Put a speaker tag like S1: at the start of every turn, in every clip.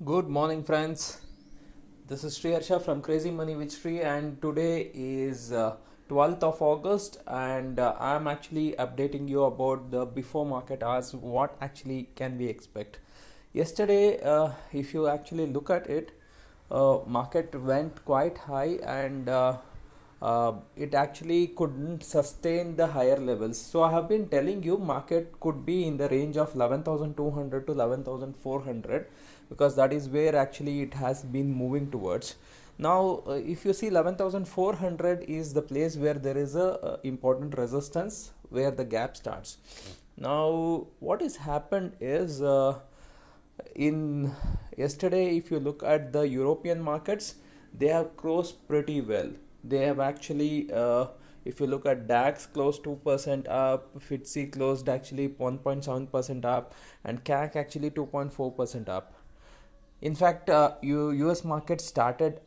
S1: Good morning, friends. This is Sri Harsha from Crazy Money with Sri, and today is 12th of August, and I'm actually updating you about the before market hours. What actually can we expect? Yesterday, if you actually look at it, market went quite high, and it actually couldn't sustain the higher levels. So I have been telling you market could be in the range of 11,200 to 11,400, because that is where actually it has been moving towards. Now if you see, 11,400 is the place where there is a important resistance where the gap starts. Now what has happened is, in yesterday, if you look at the European markets, they have closed pretty well. They have actually, if you look at DAX, closed 2% up, FTSE closed actually 1.7% up, and CAC actually 2.4% up. In fact, US market started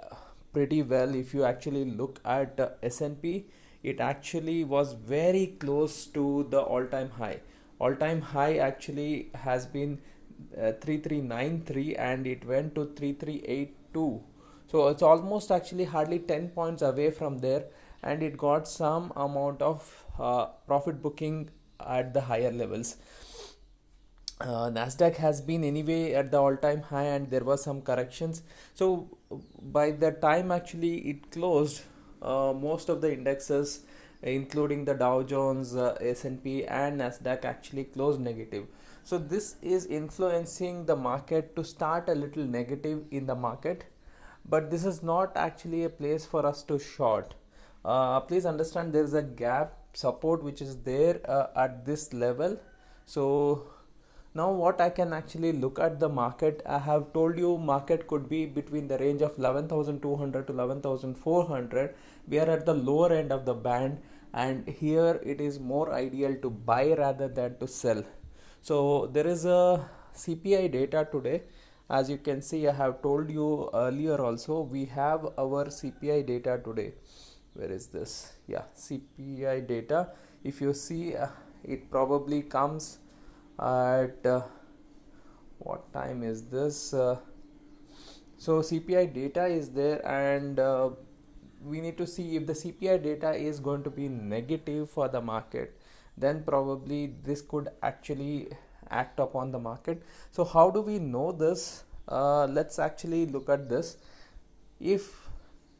S1: pretty well. If you actually look at S&P, it actually was very close to the all-time high. All-time high actually has been 3393, and it went to 3382. So it's almost actually hardly 10 points away from there, and it got some amount of profit booking at the higher levels. Nasdaq has been anyway at the all-time high, and there was some corrections. So by the time actually it closed, most of the indexes, including the Dow Jones, S&P, and Nasdaq, actually closed negative. So this is influencing the market to start a little negative in the market, but this is not actually a place for us to short. Please understand, there is a gap support which is there at this level. So now what I can actually look at the market, I have told you market could be between the range of 11,200 to 11,400. We are at the lower end of the band, and here it is more ideal to buy rather than to sell. So there is a CPI data today. As you can see, I have told you earlier also, we have our CPI data today. Where is this? Yeah, CPI data. If you see, it probably comes at what time is this? So CPI data is there, and we need to see if the CPI data is going to be negative for the market, then probably this could actually act upon the market. So how do we know this? Let's actually look at this. If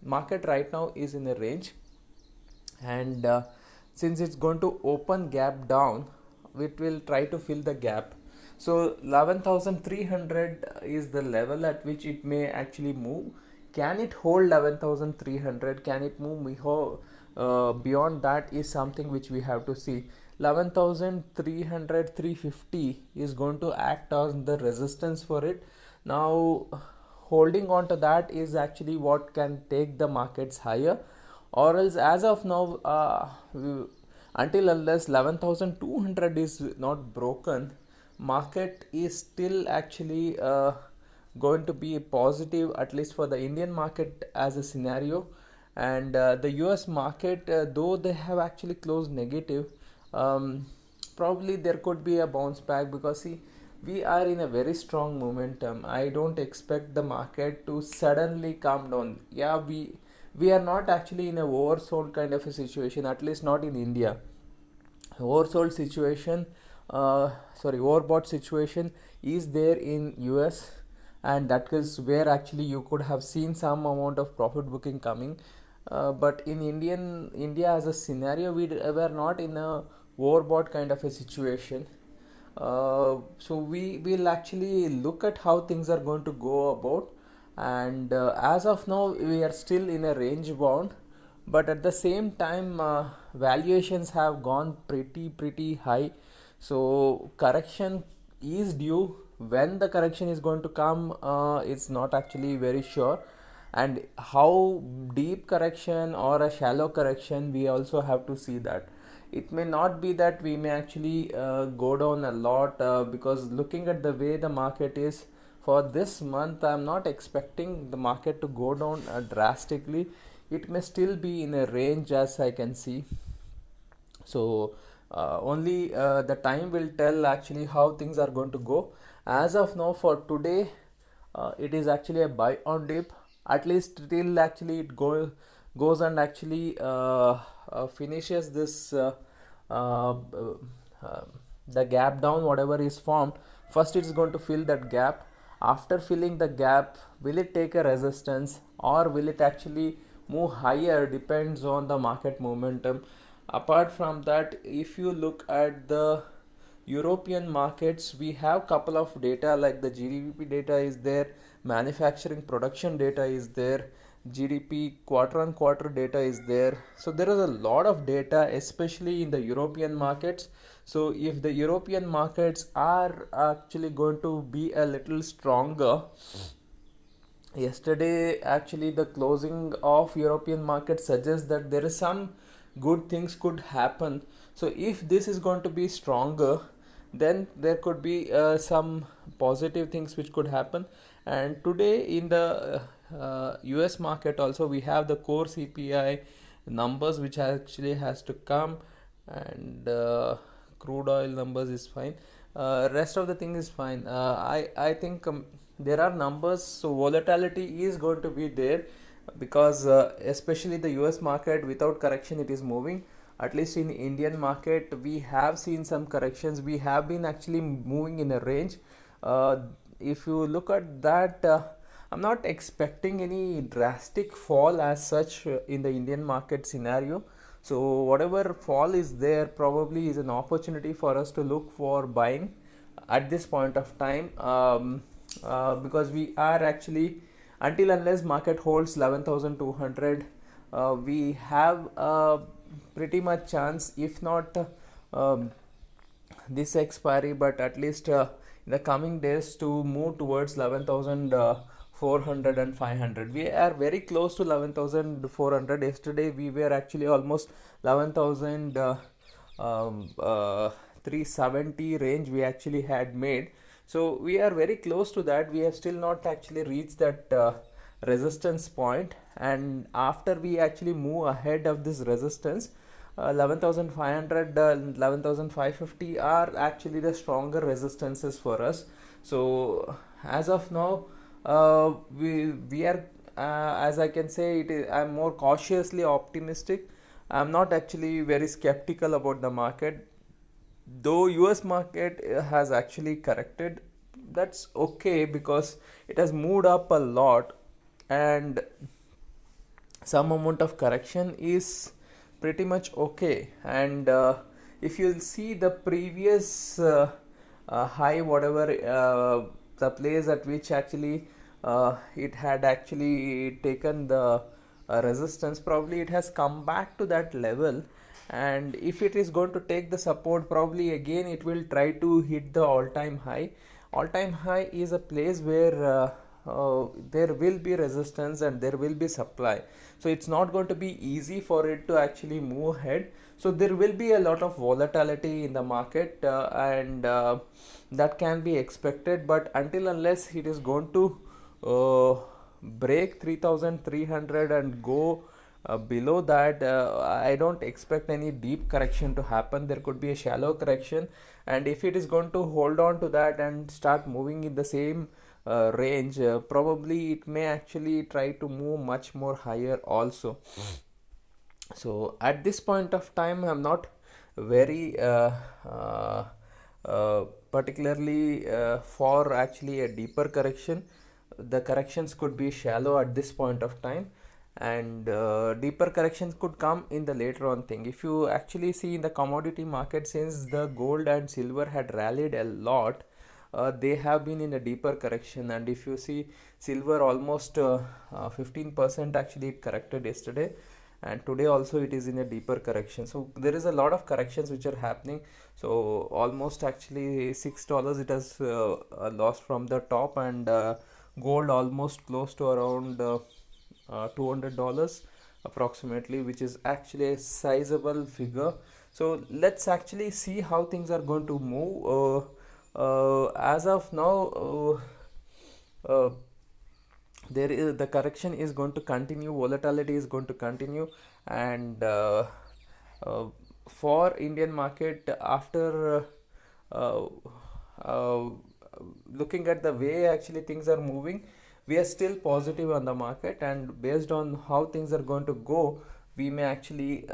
S1: market right now is in a range, and since it's going to open gap down, it will try to fill the gap. So 11,300 is the level at which it may actually move. Can it hold 11,300? Can it move beyond that is something which we have to see. 11,300, 350 is going to act as the resistance for it. Now holding on to that is actually what can take the markets higher, or else as of now, until unless 11,200 is not broken, market is still actually going to be positive, at least for the Indian market as a scenario. And the US market, though they have actually closed negative, probably there could be a bounce back, because see, we are in a very strong momentum. I don't expect the market to suddenly calm down. Yeah, we are not actually in a oversold kind of a situation, at least not in India. Oversold situation, overbought situation is there in US, and that is where actually you could have seen some amount of profit booking coming. But in India as a scenario, we were not in a overbought kind of a situation. So we will actually look at how things are going to go about, and as of now we are still in a range bound, but at the same time valuations have gone pretty high. So correction is due. When the correction is going to come, it's not actually very sure, and how deep correction or a shallow correction, we also have to see that. It may not be that we may actually go down a lot, because looking at the way the market is for this month, I'm not expecting the market to go down drastically. It may still be in a range, as I can see. So only the time will tell actually how things are going to go. As of now, for today, it is actually a buy on dip, at least till actually it goes and actually finishes this uh, uh, the gap down whatever is formed. First it's going to fill that gap. After filling the gap, will it take a resistance or will it actually move higher, depends on the market momentum. Apart from that, if you look at the European markets, we have couple of data like the GDP data is there, manufacturing production data is there, GDP quarter on quarter data is there. So there is a lot of data, especially in the European markets. So if the European markets are actually going to be a little stronger, yesterday actually the closing of European market suggests that there is some good things could happen. So if this is going to be stronger, then there could be some positive things which could happen. And today in the US market also we have the core CPI numbers which actually has to come, and crude oil numbers is fine. Rest of the thing is fine. I think there are numbers, so volatility is going to be there because especially the US market without correction it is moving. At least in Indian market we have seen some corrections. We have been actually moving in a range. uh, if you look at that, I'm not expecting any drastic fall as such in the Indian market scenario. So whatever fall is there probably is an opportunity for us to look for buying at this point of time, because we are actually, until unless market holds 11,200, we have pretty much chance, if not um, this expiry, but at least in the coming days to move towards 11,400 and 500. We are very close to 11,400. Yesterday we were actually almost 11,000 370 range we actually had made. So we are very close to that. We have still not actually reached that resistance point, and after we actually move ahead of this resistance, 11,500 11,550 are actually the stronger resistances for us. So as of now, we are, as I can say it is, I'm more cautiously optimistic. I'm not actually very skeptical about the market, though US market has actually corrected. That's okay because it has moved up a lot, and some amount of correction is pretty much okay. And if you see the previous high whatever, the place at which actually it had actually taken the resistance, probably it has come back to that level. And if it is going to take the support, probably again it will try to hit the all time high. All time high is a place where there will be resistance and there will be supply, so it's not going to be easy for it to actually move ahead. So there will be a lot of volatility in the market, and that can be expected. But until unless it is going to uh, break 3,300 and go below that, I don't expect any deep correction to happen. There could be a shallow correction, and if it is going to hold on to that and start moving in the same range, probably it may actually try to move much more higher also. So at this point of time I'm not very uh, particularly for actually a deeper correction. The corrections could be shallow at this point of time, and deeper corrections could come in the later on thing. If you actually see in the commodity market, since the gold and silver had rallied a lot, they have been in a deeper correction. And if you see, silver almost 15% actually it corrected yesterday, and today also it is in a deeper correction. So there is a lot of corrections which are happening. So almost actually $6 it has lost from the top, and gold almost close to around $200 approximately, which is actually a sizable figure. So let's actually see how things are going to move. As of now, uh, there is, the correction is going to continue, volatility is going to continue. And uh, for Indian market, after uh, uh, looking at the way actually things are moving, we are still positive on the market, and based on how things are going to go, we may actually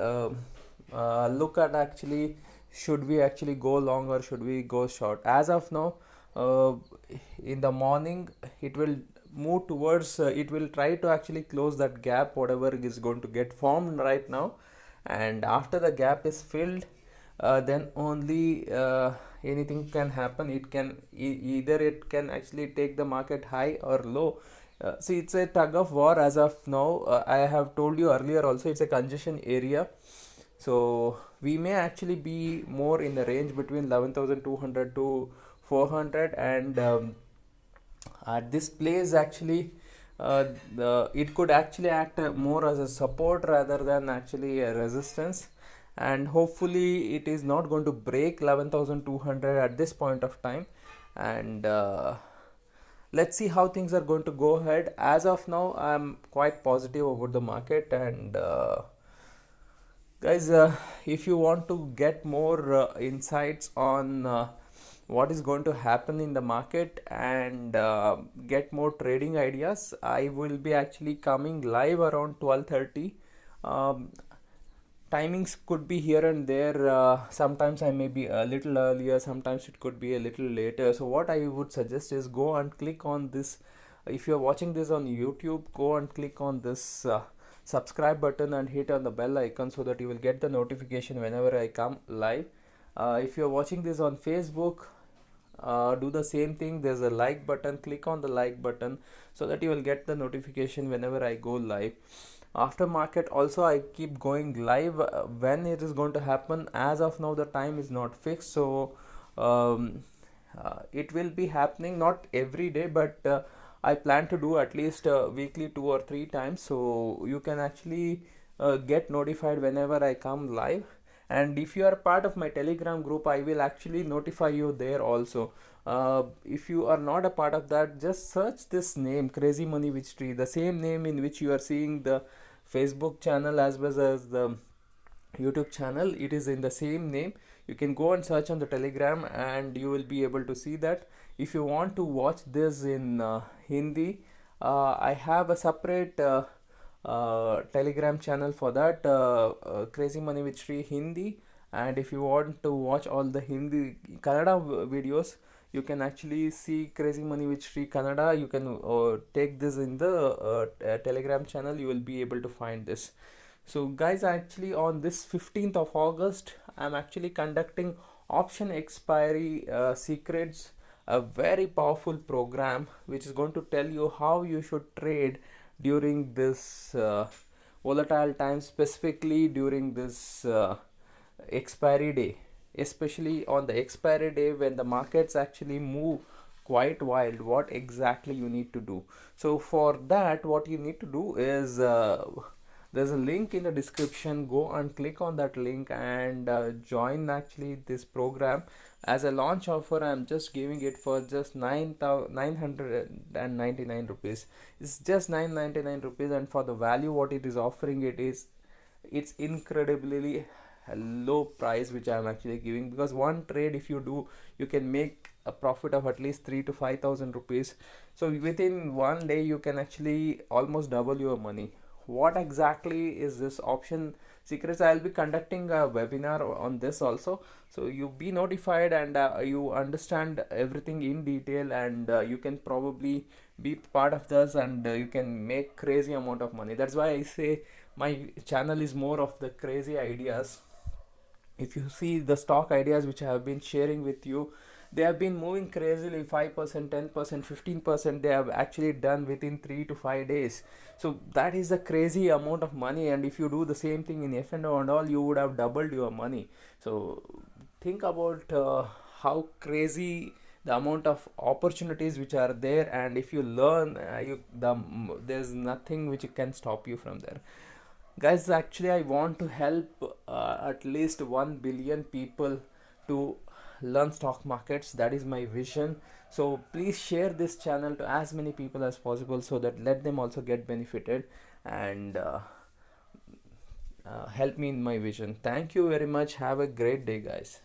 S1: look at actually should we actually go long or should we go short. As of now, uh, in the morning it will move towards, it will try to actually close that gap whatever is going to get formed right now, and after the gap is filled, then only anything can happen. It can either it can actually take the market high or low. See, it's a tug of war as of now. I have told you earlier also, it's a congestion area, so we may actually be more in the range between 11,200 to 400, and this place actually, it could actually act more as a support rather than actually a resistance, and hopefully it is not going to break 11,200 at this point of time. And let's see how things are going to go ahead. As of now, I'm quite positive about the market, and guys, if you want to get more insights on what is going to happen in the market, and get more trading ideas, I will be actually coming live around 12:30. um, Timings could be here and there. Sometimes I may be a little earlier, sometimes it could be a little later. So what I would suggest is go and click on this. If you're watching this on YouTube, go and click on this subscribe button and hit on the bell icon so that you will get the notification whenever I come live. If you're watching this on Facebook, do the same thing. There's a like button, click on the like button so that you will get the notification whenever I go live. After market also, I keep going live. When it is going to happen, as of now the time is not fixed, so it will be happening not every day, but I plan to do at least weekly 2 or 3 times, so you can actually get notified whenever I come live. And if you are part of my Telegram group, I will actually notify you there also. If you are not a part of that, just search this name, Crazy Money Witch Tree, the same name in which you are seeing the Facebook channel as well as the YouTube channel. It is in the same name. You can go and search on the Telegram and you will be able to see that. If you want to watch this in Hindi, I have a separate Telegram channel for that, Crazy Money Witch Tree Hindi. And if you want to watch all the Hindi Kannada videos, you can actually see Crazy Money Witch Tree Kannada. You can take this in the Telegram channel. You will be able to find this. So guys, actually on this 15th of August, I'm actually conducting option expiry secrets, a very powerful program which is going to tell you how you should trade during this volatile time, specifically during this expiry day, especially on the expiry day when the markets actually move quite wild. What exactly you need to do? So for that, what you need to do is, there's a link in the description. Go and click on that link and join actually this program. As a launch offer, I'm just giving it for just 999 rupees. It's just 999 rupees, and for the value what it is offering, it's incredibly low price which I'm actually giving, because one trade if you do, you can make a profit of at least 3 to 5,000 rupees. So within one day you can actually almost double your money. What exactly is this option secrets? I'll be conducting a webinar on this also, so you be notified and you understand everything in detail, and you can probably be part of this, and you can make crazy amount of money. That's why I say my channel is more of the crazy ideas. If you see the stock ideas which I have been sharing with you, they have been moving crazily, 5%, 10%, 15%. They have actually done within 3 to 5 days. So that is a crazy amount of money, and if you do the same thing in F&O and all, you would have doubled your money. So think about how crazy the amount of opportunities which are there, and if you learn, there's nothing which can stop you from there. Guys, actually I want to help at least 1 billion people to learn stock markets. That is my vision. So please share this channel to as many people as possible, so that let them also get benefited, and help me in my vision. Thank you very much. Have a great day, guys.